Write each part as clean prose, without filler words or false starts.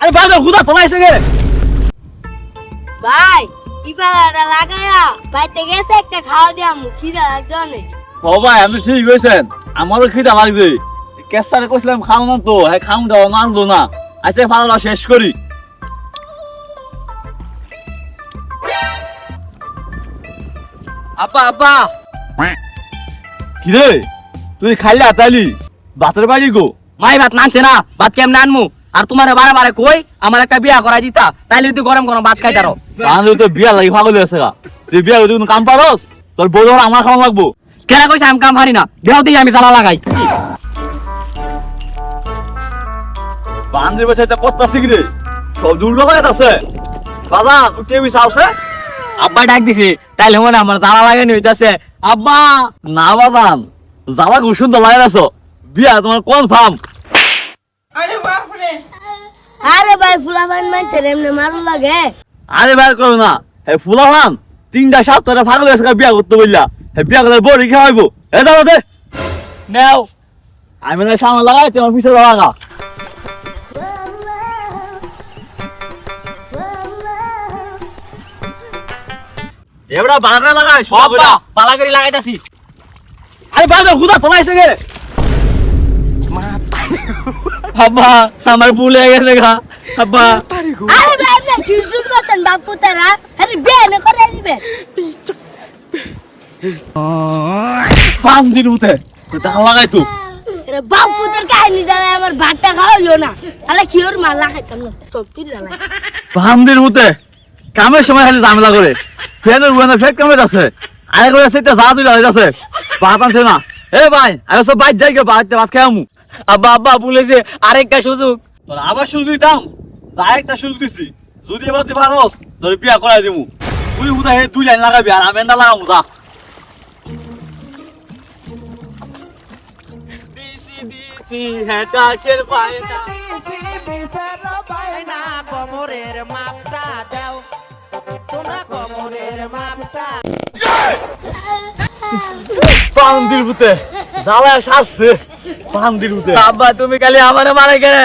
আরে ভাই হুদা তোলাইছে গে ভাই ইপালাটা লাগায়া বাইতে গেছে একটা খাওয়া দিয়া খিদা লাগছে অনেক। ও ভাই আপনি ঠিক হয়েছেন, আমারও খিদা লাগছে। কেসারে কইছিলাম খাও না তো, হ্যাঁ খাও দাও মানলো না। আচ্ছা ফালা শেষ করি। আপা আপা কিরে তুই খাইলে আতালি বাতের বাড়ি গো? মাই ভাত নানছে না, ভাত কেমনে আনমু? আর তোমার বারে বারে কই আমার একটা বিয়া করাই দিতা, তাইলে তুই গরম গরম ভাত খাইতারো। বান্ধব তো বিয়া লাগি পাগল হয়েছে গা। তুই বিয়া করতে কোনো কাম পারস? তোর বউ যখন আমার খাওয়া লাগবো। কেন কইছে আমি কাম পারি না? দেও দিয়ে আমি জ্বালা লাগাই। বান্ধব বসে পত্তা শিখরে সব দূর লাগাই আছে বাজান উঠে বিছাওছে। আব্বা ডাক দিছে, তাইলে মনে আমার জ্বালা লাগানি হইতাছে। আব্বা না বাজান জ্বালা খুব সুন্দর লাগাই আছো, বিয়া তোমার কনফার্ম। আরে ভাই ফুলাবান মানছে এমনি মারু লাগে। আরে ভাই করো না, হে ফুলাহান 3টা সপ্তাহে পাগল হয়েছে বিয়া করতে বললা। হে বিয়া করতে বড়ি খাওয়াইবো। এ যাও দে নেও। আমি না সামনে লাগাই তোমার পিছনে লাগা। এবড়া বাররা লাগাই সব আব্বা পালা করে লাগাইতাছি। আরে বাজার হুদা তোলাইছে গে আব্বা আমার ভুল হয়ে গেছে গা। আব্বা আরে ভাই আপনি চুরচুর করছেন বাপু তারা। আরে বেন করে দিবে। বান্দির উঠে দেখা লাগাই তো। আরে বাপু তার কাহিনী জানে আমার ভাতটা খাওয়ালো না। তাহলে কিওর মালা খাইতাম না সত্যি জ্বালা। বান্দির উঠে কামের সময় খালি ঝামেলা করে। ফ্যানের উড়ানো ফেক কামের আছে, আরে করে সেটা যা তুই আছে ভাত আনছে না। এ ভাই আমি সব বাইর যাই গে ভাত খাই আমু। আব্বা আব্বা ভুলেছে, আরেকটা সুযোগ। তোর আবার সুযোগ দিতাম, যা একটা সুযোগ দিছি। যদি এবার তুই পারস তোর বিয়া করাই দিমু। তুই হুদা হে 2 লাইন লাগাবি আর আমি না লাগামু যা। দিছি দিছি হেটাশের পায়না। কোমরের মাপটা দাও তোমরা কোমরের মাপটা। বান্দির উঠে জ্বালা সারছে। বান্দির উঠে আব্বা তুমি খালি আমারে মারে কেন?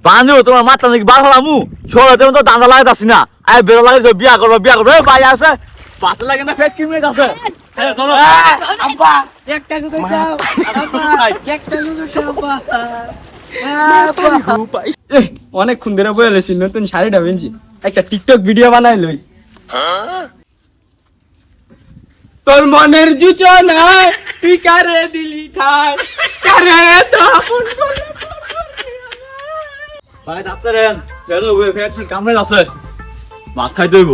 বান্ধব তোমার মাথা নাকি বার হলামু শোনো তুমি তো দান্দা লাগাইতাছি না। আয় বেরো লাগাইছো বিয়া করবো বিয়া করবো। ভাই আছে পাতে লাগে না ফেট কিনে আছে। আব্বা একটা সুযোগ দাও। একটা সুযোগ দাও আব্বা। অনেকক্ষণ ধরে বলে রয়েছি নতুন শাড়িটা পেয়েছি, একটা টিকটক ভিডিও বানাই লই। তোর মনের জুচনায় তুই কারে দিলি ঠাই, কারে তো আপন করে। ভাই ডাক্তারেন চলো ওই ফেট কামড়ে আছে ভাত খাই দইব।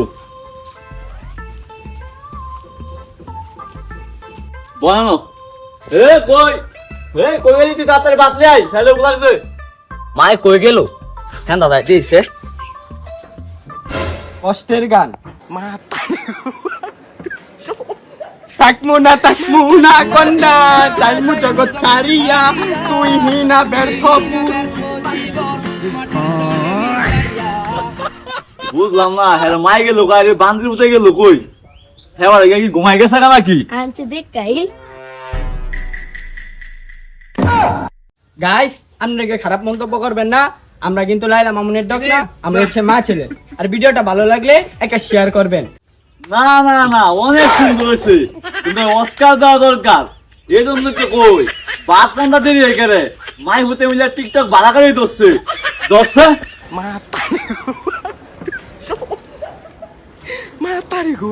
বানো এ কই গেলি তুই তাড়াতাড়ি ভাত লে আই ফেলে লাগছে। মায়ে কই গেল? হ্যাঁ দাদা দিছে কষ্টের গান। থাকমু না কন্যা চাইমু জগৎ ছাড়িয়া, তুই হিনা ব্যর্থ বুঝলাম না হ্যাঁ মাই গেল আরে বান্দির উঠে গেল কই? হ্যাঁ কি ঘুমাই গেছে নাকি? আনছে দেখ কাই। গাইস আপনাকে খারাপ মন্তব্য করবেন না, আমরা কিন্তু লাইলা মামুনের ডগ না, আমরা হচ্ছে মা ছেলে। আর ভিডিওটা ভালো লাগলে একটা শেয়ার করবেন। না না না অনেক সুন্দর হয়েছে, কিন্তু অস্কার দেওয়া দরকার। এই জন্য তো কই ভাত রান্না দেরি হয়ে গেলে মাই হতে মিলে টিকটক ভাড়া করেই ধরছে ধরছে।